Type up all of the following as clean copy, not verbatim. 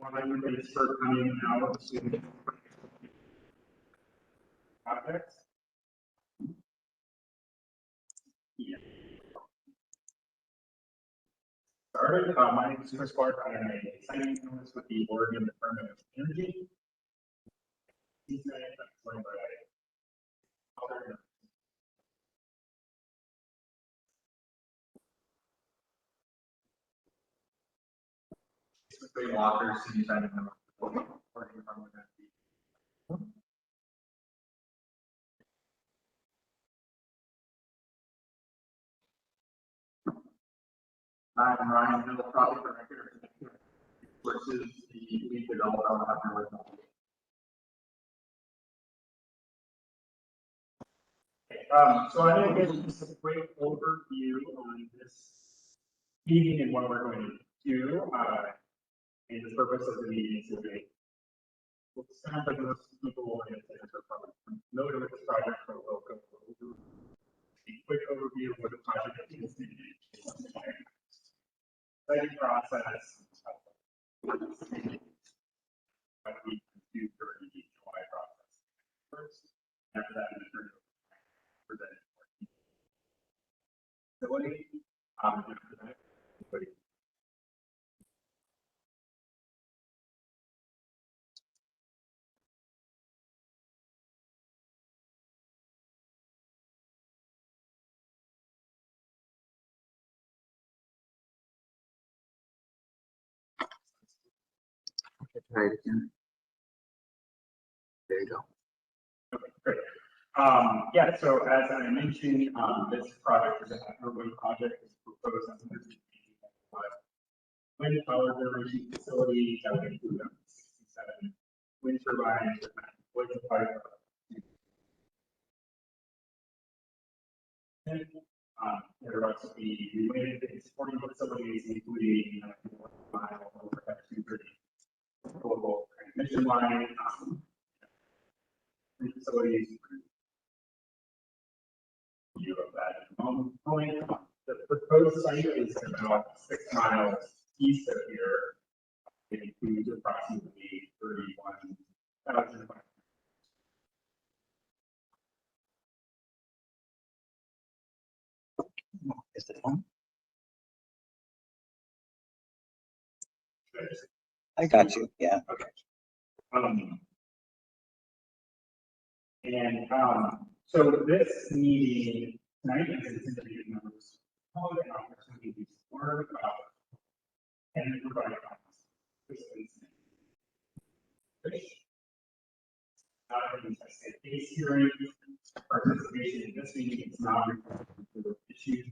Want everybody to start coming out to projects? Yeah. Started. My name is Chris Clark. I am a site analyst with the Oregon Department of Energy. Three walkers, anytime in the Oregon Department of Energy. I'm Ryan Hill, project director, versus the lead developer of Heppner. So I'm going to give just a quick overview on this meeting and what we're going to do. And the purpose of the meeting is to well, it sounds like most people are probably familiar with this project, so we'll go over a quick overview of what the project is, study process, what we do during the July process. First, after that, we turn for the facility. After that, try it again. There you go. okay, great. Yeah, so as I mentioned, this project is a Heppner wind project. It's proposed on wind power generation facility that would include 67 wind turbines with a pipe. There will also be related supporting facilities, including mile overhead 230 global transmission line, facilities. View of that at the moment. The proposed site is about 6 miles east of here. It includes approximately 31,000. Is it on? I got you. Yeah. Okay. So this meeting tonight is intended to be members of the opportunity to learn about and provide comments. Case hearing participation in this meeting is not required for the issues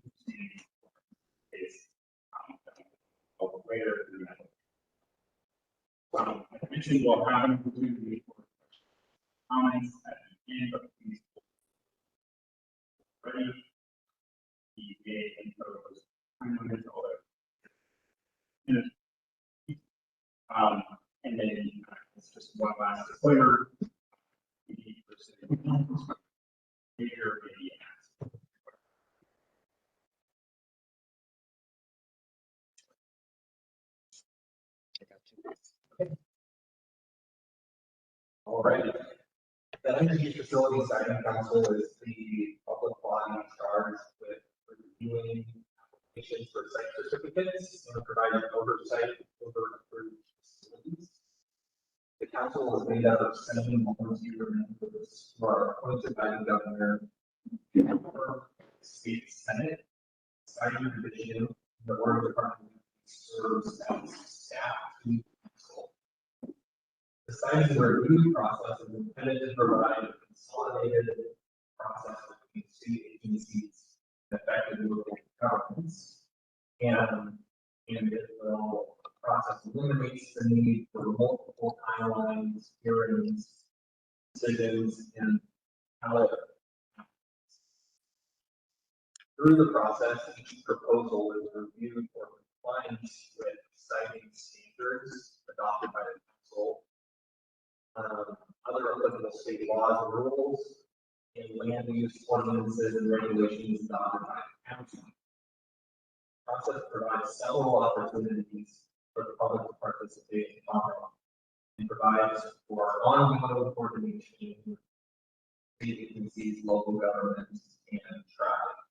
later in the I mentioned we'll have an opportunity for comments at the end of these. Ready? The info was kind of all that. And then it's just one last disclaimer. All right. The Energy Facility Siting Council is the public body charged with reviewing applications for site certificates and providing oversight over approved facilities. The council is made up of 7 volunteer members who are appointed by the governor, state senate, siting division, the Oregon Department serves as staff to the council. The siting review process is intended to provide a consolidated process between state agencies and effective local governments, and it will process eliminates the need for multiple timelines, hearings, decisions, and ballot. Through the process, each proposal is reviewed for compliance with siting standards adopted by the council, other applicable state laws and rules, and land use ordinances and regulations adopted by the council. The process provides several opportunities for the public to participate and comment ongoing coordination with state agencies, local governments, and tribes.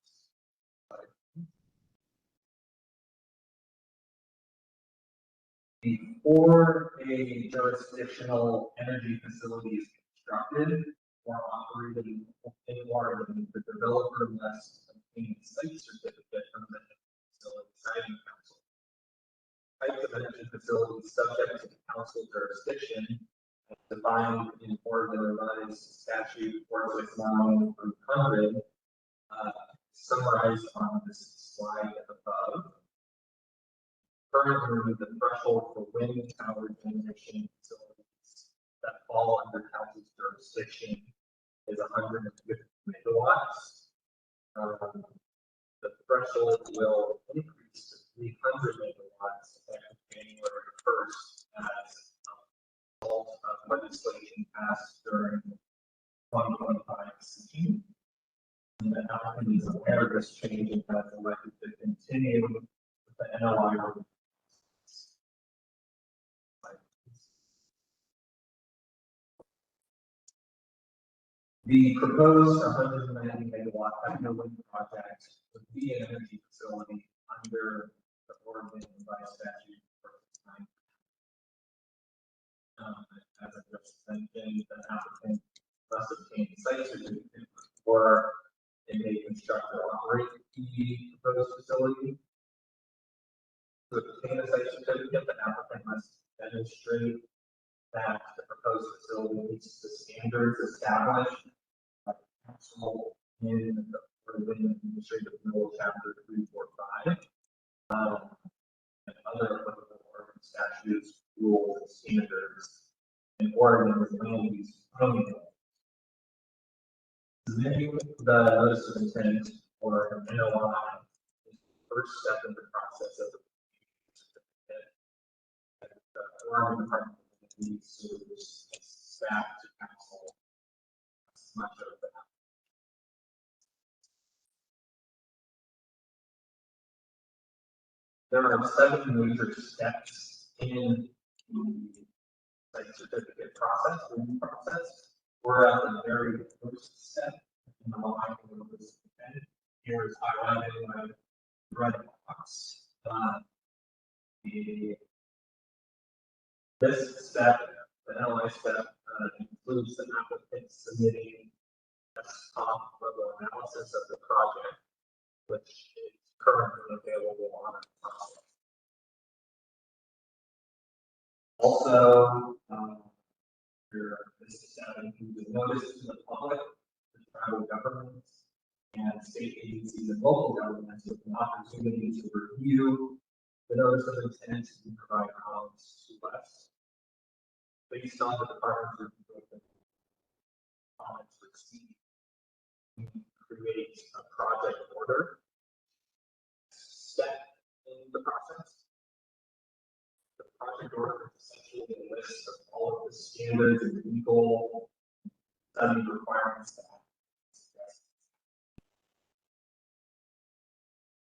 Before a jurisdictional energy facility is constructed or operated in Oregon, the developer must obtain a site certificate from the facility siting council. Types of energy facilities subject to council jurisdiction as defined in Oregon Revised Statute 469-300, summarized on this slide above. Currently, the threshold for wind power generation facilities that fall under council's jurisdiction is 150 megawatts. The threshold will increase to 300 megawatts effective January 1st as a result of legislation passed during 2025 session. And the applicant is aware of this change and has elected to continue with the NOI. The proposed 190 megawatt Heppner wind project would be an energy facility under the Oregon Revised Statute. As I just mentioned, the applicant must obtain site certificate before it may construct or operate the proposed facility. To obtain a site certificate, the applicant must demonstrate that the proposed facility meets the standards established by the council in the Oregon Administrative Rule Chapter 345, and other applicable Oregon statutes, rules, and standards in Oregon's land use zoning. Submitting the notice of intent or an NOI is the first step in the process of the certificate. The Oregon Department of Land Use staff to council much of that. There are 7 major steps in the site certificate process, We're at the very first step in the line of this event. Here is highlighted by the red box. This step, the NOI step, includes the applicant submitting a top level analysis of the project, which is currently available on our process. Also, this step includes a notice to the public, the tribal governments, and state agencies and local governments with an opportunity to review the notice of intent and provide comments to us. Based on the department's review of the comments received, we create a project order step in the process. The project order is essentially a list of all of the standards and legal study requirements that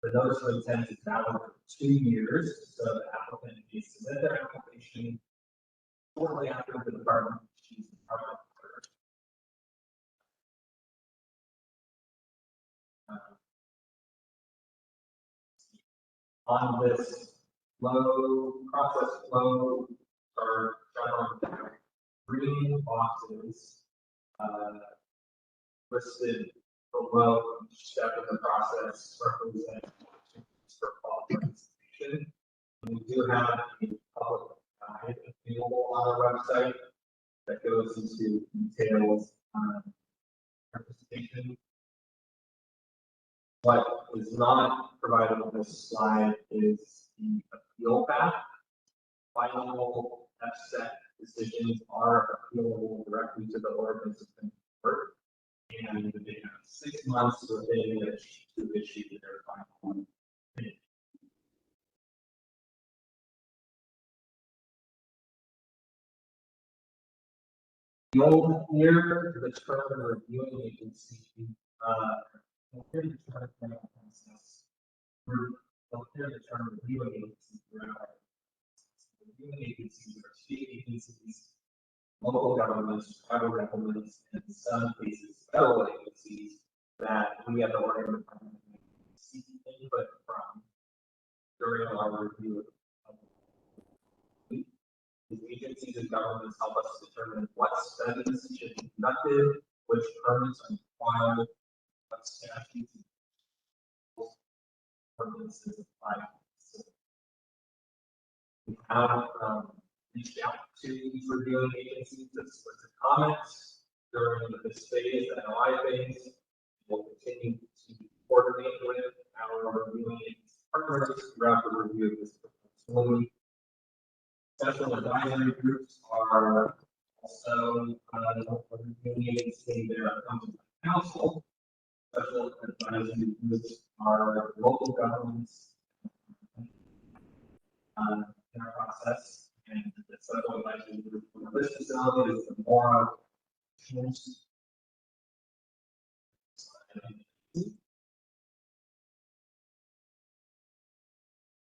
the notice of intent is valid for 2 years, so the applicant may submit their application shortly after the department issues the project order. On this process flow are shown on green boxes listed below each step in the process represent for qualification. We do have a public guide available on our website that goes into details on participation. What is not provided on this slide is the appeal path. Final FSEC decisions are appealable directly to the Oregon Supreme Court, and they have 6 months within which to issue their final opinion. You'll hear the term reviewing agency. You'll hear the term process. You'll hear the term reviewing agency throughout. Reviewing agencies are state agencies, local governments, tribal governments, and in some cases, federal agencies that we at the Oregon Department seek input from during our review of these agencies and governments help us determine what studies should be conducted, which permits are required, what statutes and ordinances apply. So we have reached out to these reviewing agencies to solicit comments during this phase, the NOI phase. We'll continue to coordinate with our reviewing partners throughout the review of this facility. Special advisory groups are also reviewing agencies that are coming to the council. Special advisory groups are local governments in our process, and the special advisory group for this facility is the more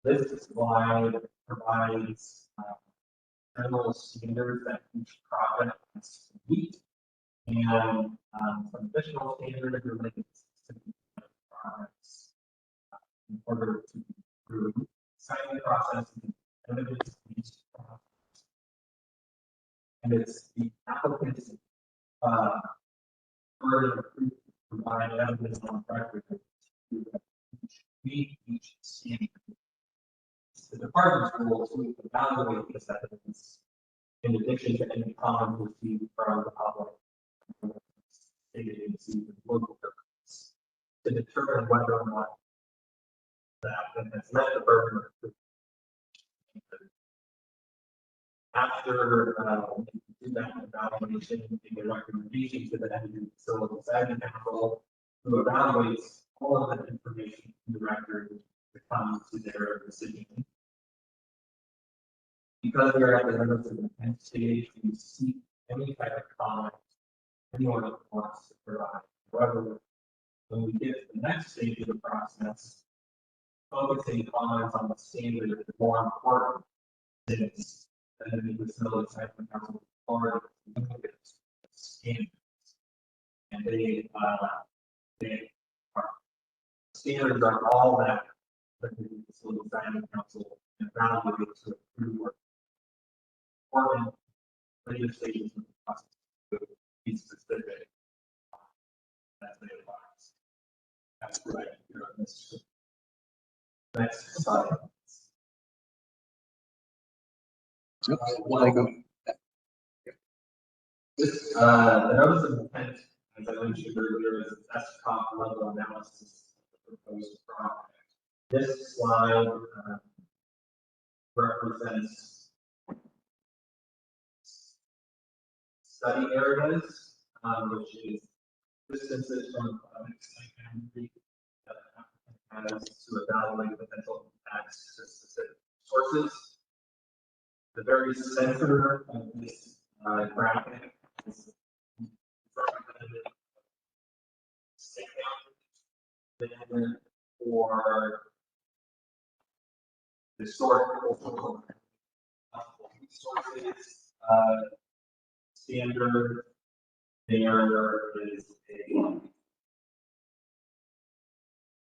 this slide provides general standards that each project must meet, and some additional standards related to projects in order to improve signing process and evidence use process. And it's the applicant's burden of proof to provide evidence on record to meet each standard. The department's role to evaluate this evidence in addition to any comments received from the public, state agencies, and local governments to determine whether or not the applicant has met the burden of proof. After we do that evaluation, we make a recommendation to the Energy Facility Design Council who evaluates all of the information in the record to come to their decision. Because we are at the limits of the intent stage, we seek any type of comment anyone wants to provide. However, when we get to the next stage of the process, focusing comments on the standard is more important since the facility site council part of the standards. And they are standards are all that the facility design council evaluates to approve or important later stages of the process to be specific as they advise. That's what I hear on this. Next slide. This, the notice of intent, as I mentioned earlier, is a desktop level analysis of the proposed project. This slide represents study areas, which is distances from public site boundary that the applicant has to evaluate potential impacts to specific sources. The very center of this graphic is representative state boundary. Then for historical sources, standard, there is a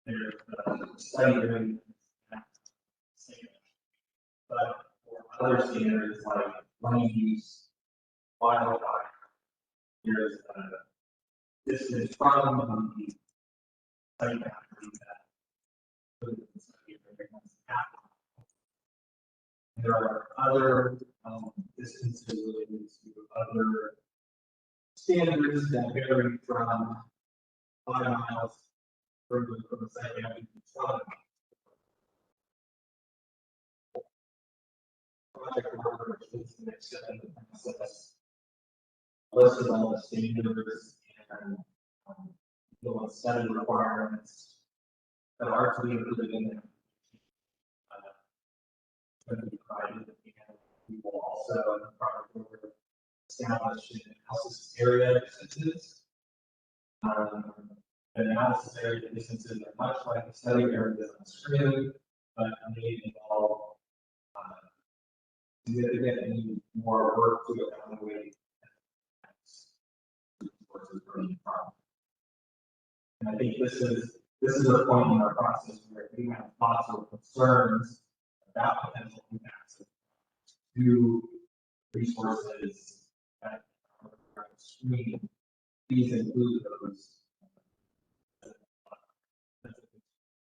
there's a study during but for other standards like land use, wildlife, there's a distance from the site boundary that there are other distances related to other standards that vary from 5 miles further from the site boundary to 12 miles. Project order is the next step in the process. Listed all the standards and the study requirements that are to be included in there. We will also in the project order establish an analysis area distances. The analysis area distances are much like the study areas on the screen, but may involve significantly more work to evaluate sources for each problem. And I think this is a point in our process where we have lots of concerns about potential impacts to resources that are screening. These include those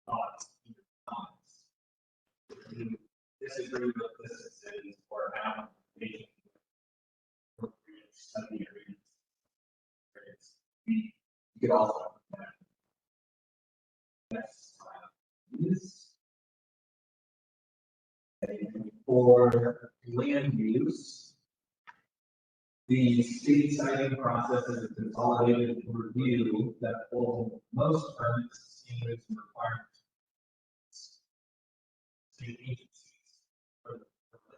thoughts. If you disagree with distances or application study areas, you could also next slide is for land use. The state siting process is a consolidated review that pulls most permits, standards, and requirements. State agencies. For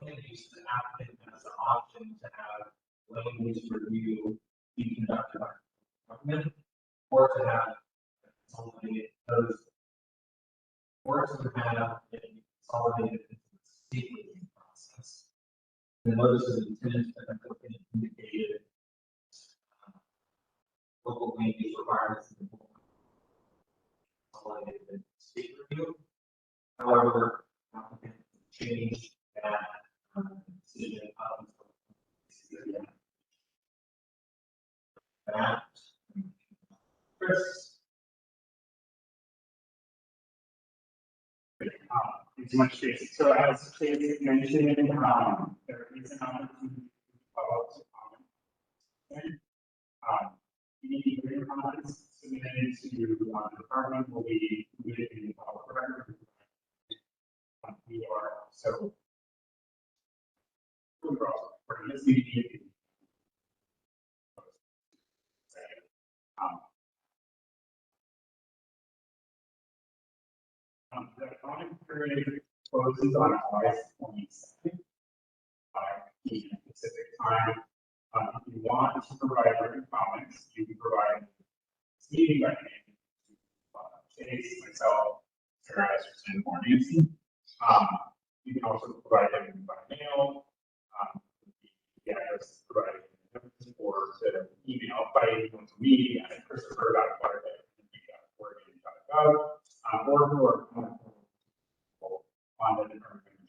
land use, the applicant has the option to have land use review be conducted by government, or to have consolidated those, or to have it consolidated into the state review process. The notice of intent that applicant indicated local land use requirements in the consolidated into state review. However, applicant changed that decision up until that. Chris. Thanks so much, Jason. So as Jason mentioned, there is an opportunity to follow up to comment. Any written comments submitted to the department will be included in the public record. We are so for this meeting. The comment period closes on August 22nd by the Pacific time. If you want to provide written comments, you can provide this meeting by name to Chase, myself, Sarah Esterson, or Nancy. You can also provide them by mail. The address provided or to email by email to me at Christopher.Clark@Oregon.gov. Or who are on the department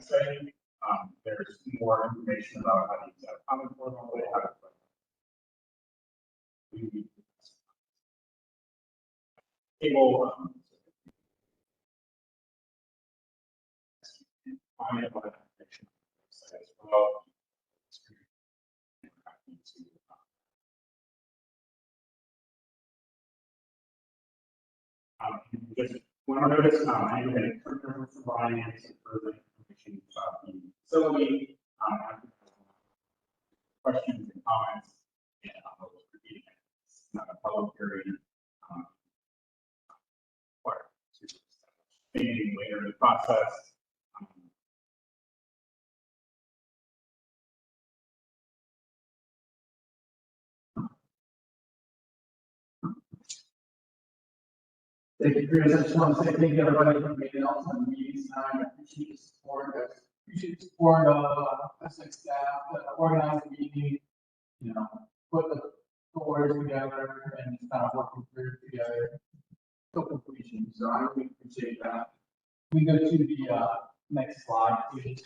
website. There's more information about how to use that comment portal. They have table comment on that information website as well. Just one more notice, I'm going to turn over to Brian some further information about the facility, questions and comments, and it's not a public hearing. Maybe later in the process. Thank you, Chris. I just want to say thank you everybody for making else on the meetings tonight. I appreciate the support. I appreciate the support of us like staff that organize the meeting, you know, put the orders together and kind of working through together till completion. So I really appreciate that. We go to the next slide, please.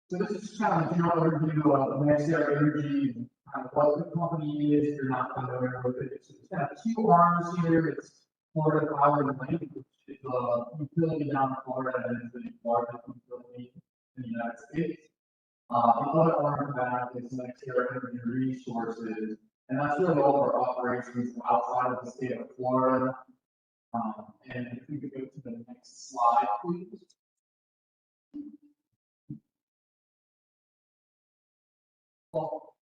So this is kind of a general overview of Nextera Energy and kind of what the company is. If you're not familiar with it, it's kind of two arms here. It's Florida Power and Light, which is a utility down in Florida that is the largest utility in the United States. The other arm of that is Nextera Energy Resources, and that's really all of our operations outside of the state of Florida. And if we could go to the next slide, please. Well,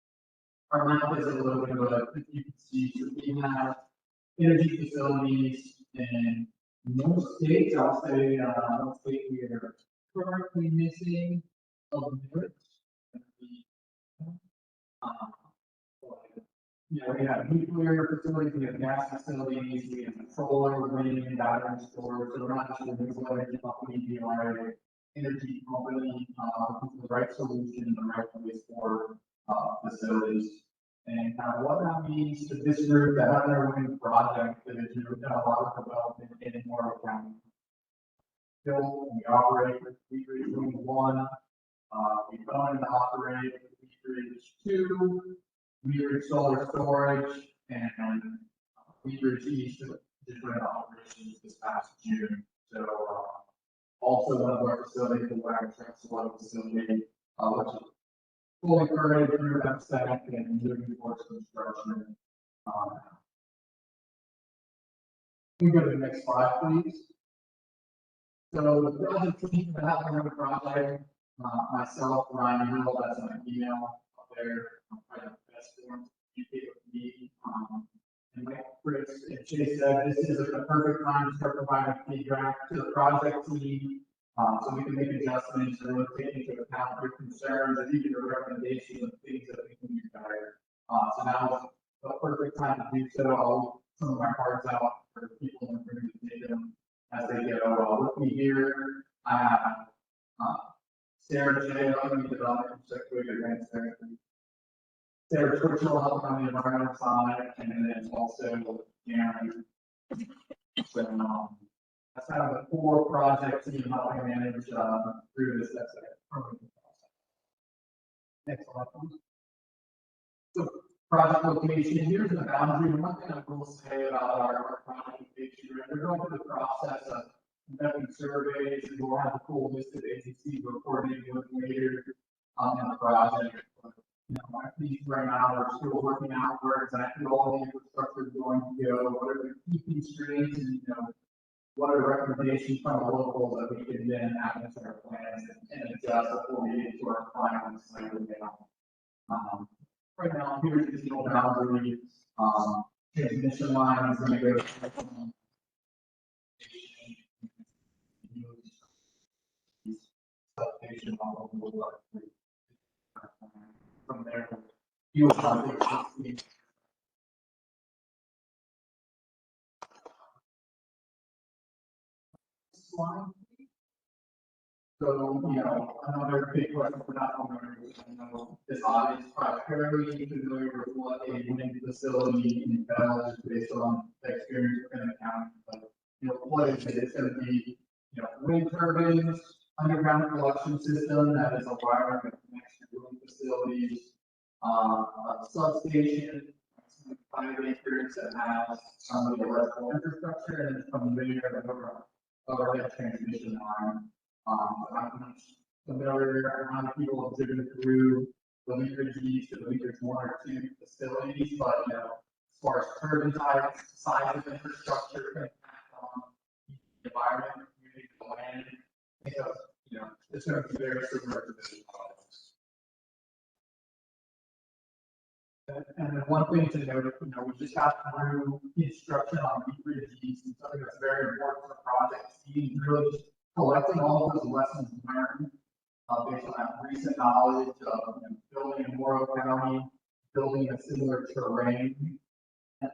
our map is a little bit of a, you can see, so we have energy facilities in most states. I'll say, what state we are currently missing of merit. We have nuclear facilities, we have gas facilities, we have solar, wind, and battery storage. So we're not just a renewable energy company, we are an energy company, with the right solution, the right place for facilities. And kind of what that means to this group, the Heppner Wind Project, that is, we've done a lot of development in Morrow County. Still, we operate with Wheat Ridge Wind 1, we own and operate with Wheat Ridge 2, Wheat Ridge Solar Storage, and Wheat Ridge East just ran operations this past June. So, also one of our facilities, the Wagon Track Solar Facility, which is fully permitted through MSEC and moving towards construction. We go to the next slide, please. So the project team that have on the project, myself, Ryan Hill, that's my email up there. I'm trying to best form to communicate with me. And like Chris and Chase said, this is a perfect time to start providing feedback to the project team. So we can make adjustments and really take into account your concerns and even your recommendations of things that we can do better. So now is the perfect time to do so. I'll leave some of my cards out for people in the room to take them as they go. With me here, I have Sarah J. on the development secretary advanced therapy. Sarah Twitchell help on the environmental side, and then also Aaron. So that's kind of the core project team helping manage through this process. Next slide, please. So project location, here's the boundary. One thing I will say about our project location, we're going through the process of conducting surveys, and we'll have a full list of agencies reporting with later in the project. But, you know, at least right now, we're still working out where exactly all the infrastructure is going to go, what are the key constraints, and, you know, what are the recommendations from the locals that we can then add into our plans and adjust before we get to our final site layout. Right now, here's the digital boundary, transmission line is going to go substation from there. You will slide. So, you know, another big question for not owners, I know this audience is probably fairly familiar with what a wind facility entails based on the experience within the county. But, you know, what is it? It's going to be, you know, wind turbines, underground collection system that is a wiring that connects to wind facilities, a substation, some private experience that has some of the electrical infrastructure, and from there, overhead transmission line. I'm familiar, how many people have driven through the Wheat Ridge East or the Wheat Ridge 1 or 2 facilities, but, you know, as far as turbine types, size of infrastructure, impact on the environment, community, the land, I think, you know, it's going to be very similar to this project. And then one thing to note, you know, we just got through construction on Wheat Ridge East, and something that's very important for the project team, really just collecting all of those lessons learned based on that recent knowledge of, you know, building in Morrow County, building a similar terrain, and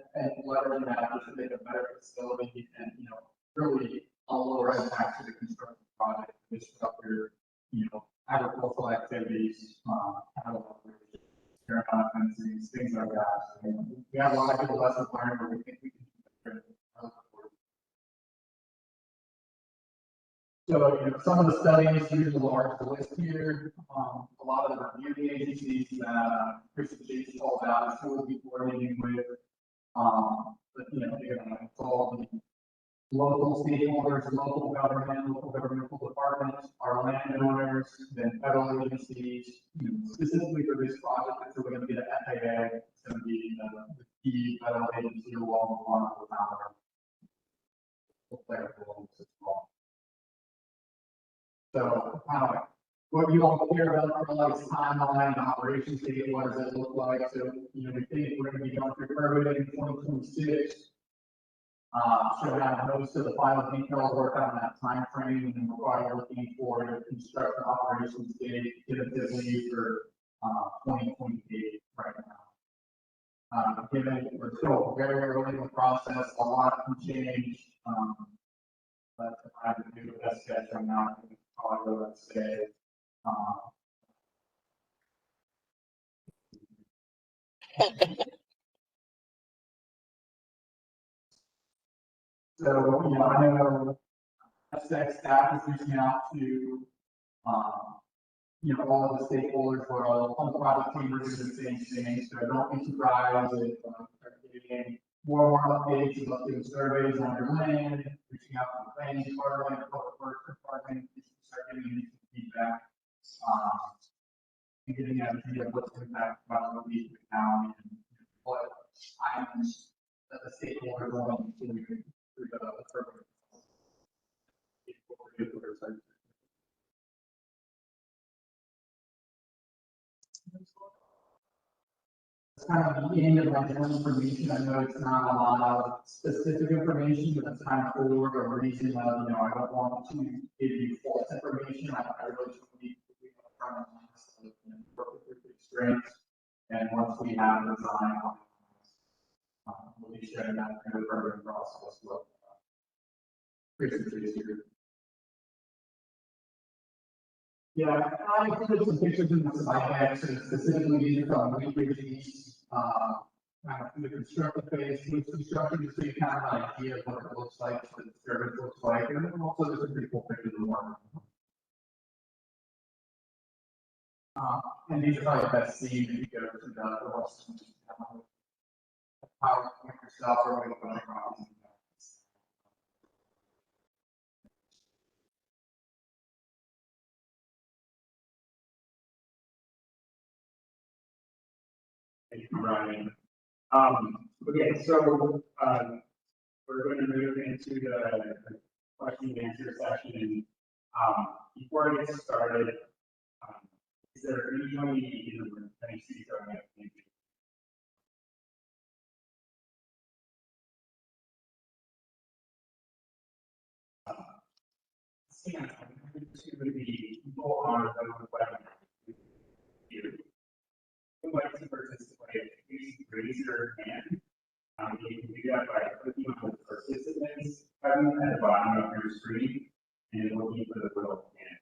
leveraging that to make a better facility, and, you know, really a lower impact to the construction project, just up your, you know, agricultural activities, cattle operations, fencing, things like that. So, you know, we have a lot of good lessons learned, but we think we can do better. So, you know, some of the studies, here's a large list here. A lot of the review agencies that Chris and Chase called out, who will be coordinating with. But, you know, again, it's all the local stakeholders, local governmental departments, our landowners, then federal agencies, you know, specifically for this project, it's going to be the FAA, it's going to be the key federal agency along with our as well. So, what you all care about for like timeline, operations date, what does it look like? So, you know, we think we're going to be going through permitting in 2026. So have most of the final details work on that time frame, and we're probably looking for a construction operations date tentatively for 2028 right now. Given we're still very early in the process, a lot can change. But I have to do the best guess right now. Probably let's say So, I know SX staff is reaching out to, all of the stakeholders who are on the project team, we're doing the same thing, so don't be surprised if, start getting more and more updates, about doing surveys on your land, reaching out to the planning department, public works department, start getting feedback. And getting an idea of what's impact about what we do now and what items that the stakeholders want to do through the program. It's kind of the end of my general information. I know it's not a lot of specific information, but it's kind of for a reason of, I don't want to give you false information. I really just need to be upfront and honest and work with your experience. And once we have the design, we'll be sharing that through the program process with Christian here. Yeah, I included some pictures in the slide deck, so specifically these are from Weebridge, kind of the construction phase, with construction, just so you kind of have an idea of what it looks like, what the service looks like, and then also there's some pretty cool pictures of more. And these are probably best seen if you go to the Western, how yourself or what you're going on. Thank you, Ryan. Okay, so we're going to move into the question and answer session. Before I get started, is there anybody in the room that needs to go ahead? Sam, I'm going to the people on the webinar here. Who would like to participate? Please raise your hand. You can do that by clicking on the participants button at the bottom of your screen and looking for the little hand.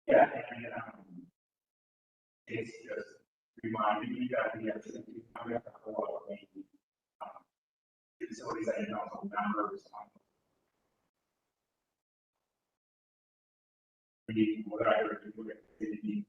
Yeah, and it's just reminding you that we actually have a couple of facilities that you know members on. What I would do with the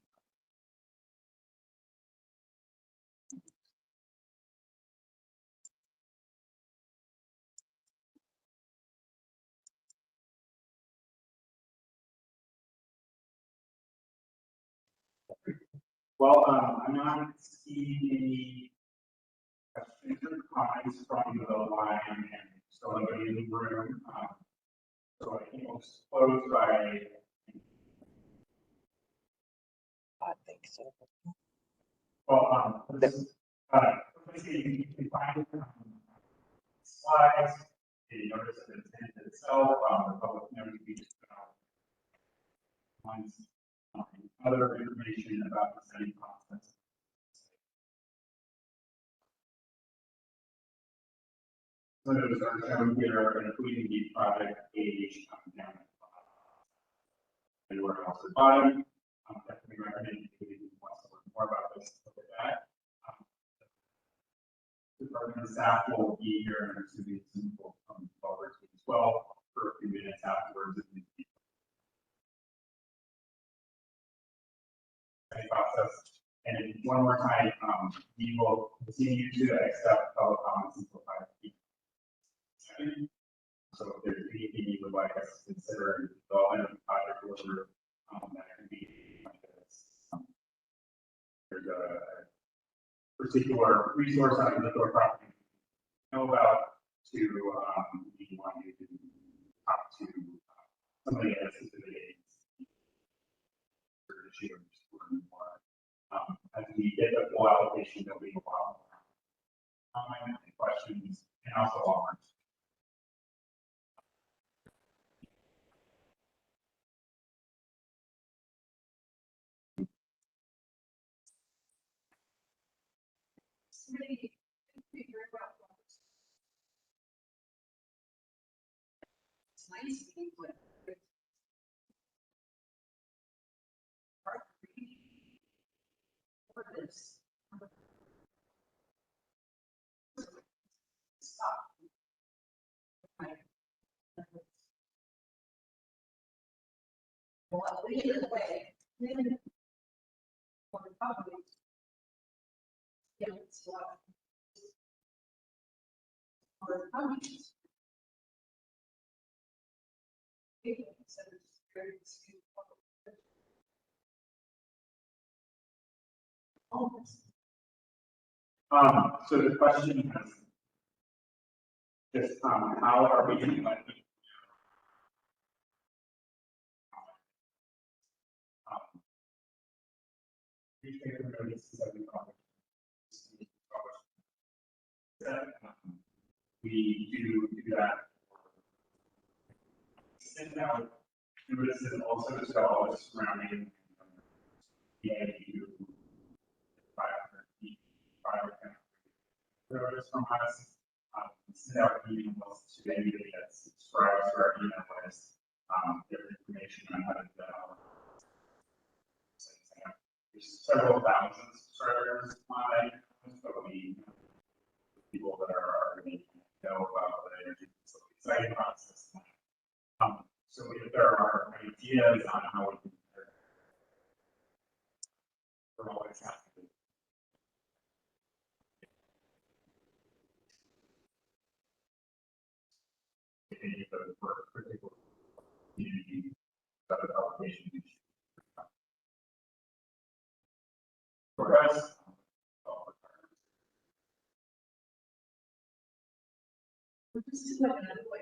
well, I'm not seeing any questions or comments from the line and still nobody in the room. So I think we'll close by. I think so. Well, you can find slides, the notice of intent itself, the public notice, other information about the study process. So those are shown here, including the project page down at the bottom. Anywhere else at the bottom, definitely recommend if you want to learn more about this, look at that. The department staff will be here and assuming some people from forward as well for a few minutes afterwards. Process. And one more time, we will continue to accept public comments until 5 p.m. So if there's anything you would like us to consider in the development of the project order, that can be there's a particular resource on the door property to know about to we want you to talk to somebody else in the agency as we get the full application, there'll be a while. Comments and questions and also offers. It's nice being with. For this. Stop. Well, either way, then. For the public. Yeah, it's a lot. For the public. So the question is just, how are we going to let people newspaper notices that we publish. We do that. Send out notices also to all the surrounding. The IU 500 feet, 500 notice from us. Send out emails to anybody that subscribes to our email list. Their information on how to do that. There's several thousand subscribers on that, so we people that are already know about the energy facility siting process. So if there are ideas on how we can, we're always happy to. If any of those for particular community application. For us, This is like another way.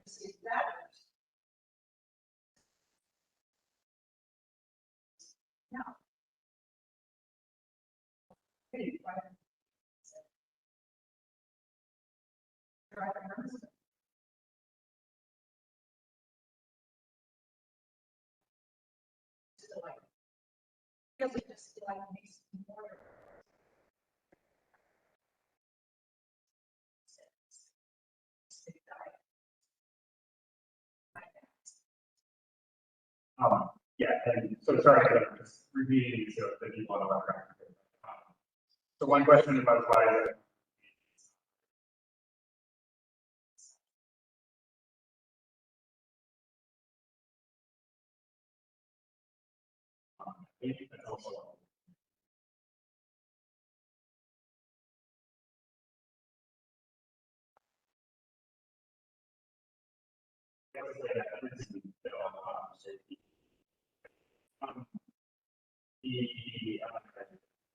See that. No. Really just like makes more. Yeah, and so sorry, I'm just repeating so that people know what I'm so one question about why is it? I think that's also.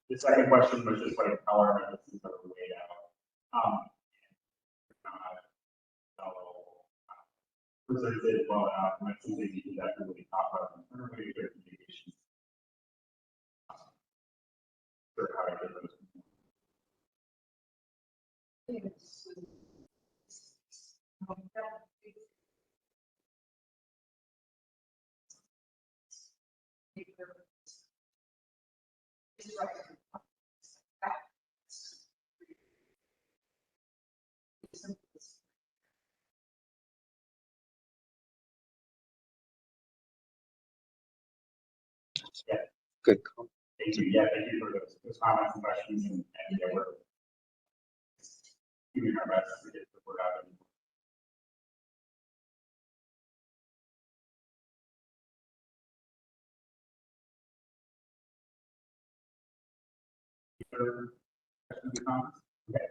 The second question was just like how our medicines are laid out. Presented well out, and that's something you can definitely talk about internally with communications. For how to get those. Yeah. Good. Thank you. Yeah, thank you for those comments and questions, and yeah, we're doing our best to get the word out. Questions or comments? Okay.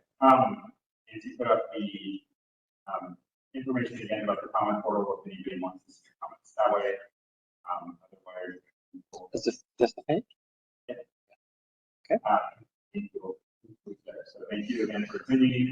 And to put up the information again about the comment portal if anybody wants to see comments that way. Otherwise, Is this the page? Yeah. Okay. So thank you again for attending.